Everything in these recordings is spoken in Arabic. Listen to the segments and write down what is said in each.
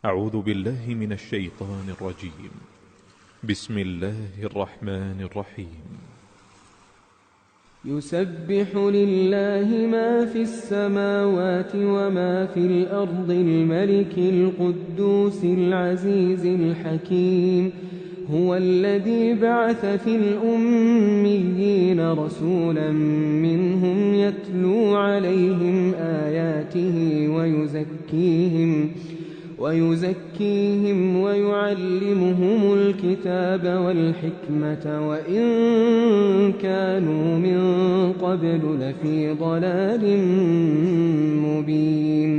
أعوذ بالله من الشيطان الرجيم. بسم الله الرحمن الرحيم. يسبح لله ما في السماوات وما في الأرض الملك القدوس العزيز الحكيم. هو الذي بعث في الأميين رسولا منهم يتلو عليهم آياته ويزكيهم ويعلمهم الكتاب والحكمة وإن كانوا من قبل لفي ضلال مبين.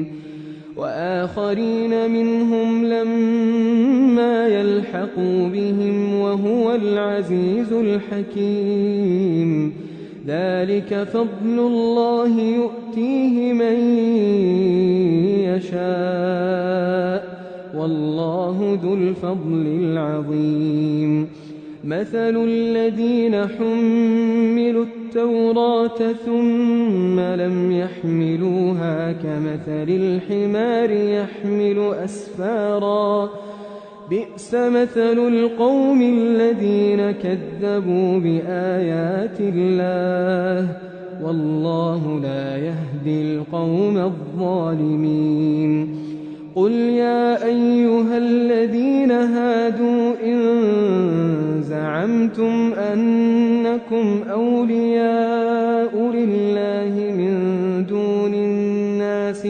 وآخرين منهم لما يلحقوا بهم وهو العزيز الحكيم. ذلك فضل الله يؤتيه من يشاء والله ذو الفضل العظيم. مثل الذين حملوا التوراة ثم لم يحملوها كمثل الحمار يحمل أسفارا بئس مثل القوم الذين كذبوا بآيات الله والله لا يهدي القوم الظالمين. قل يا أيها الذين هادوا إن زعمتم أنكم أولياء لله من دون الناس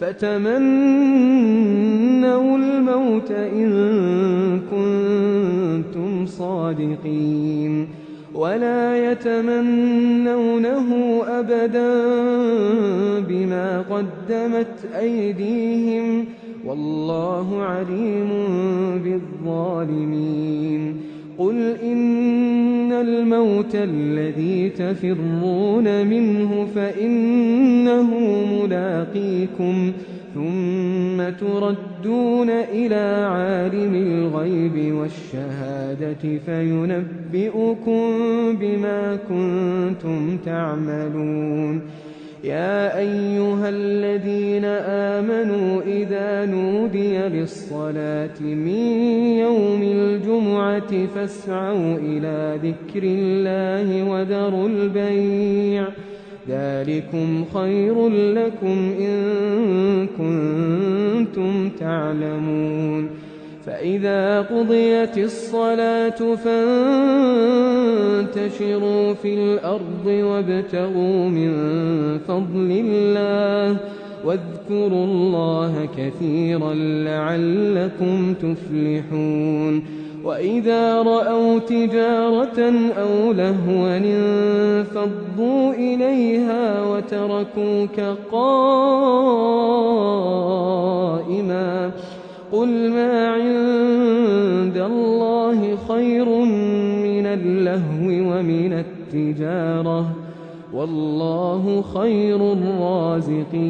فتمنوا الموت إن كنتم صادقين ولا يتمنونه أبدا بما قدمت أيديهم والله عليم بالظالمين. قل إن الموت الذي تفرون منه فإنه ملاقيكم ثم تردون إلى عالم الغيب والشهادة فينبئكم بما كنتم تعملون. يا أيها الذين آمنوا إذا نودي للصلاة من يوم الجمعة فاسعوا إلى ذكر الله وذروا البيع ذلكم خير لكم إن كنتم تعلمون. فإذا قضيت الصلاة فانتشروا في الأرض وابتغوا من فضل الله واذكروا الله كثيرا لعلكم تفلحون. وإذا رأوا تجارة أو لهوا انفضوا إليها وتركوك قائما قل ما عند الله خير من اللهو ومن التجارة والله خير الرازقين.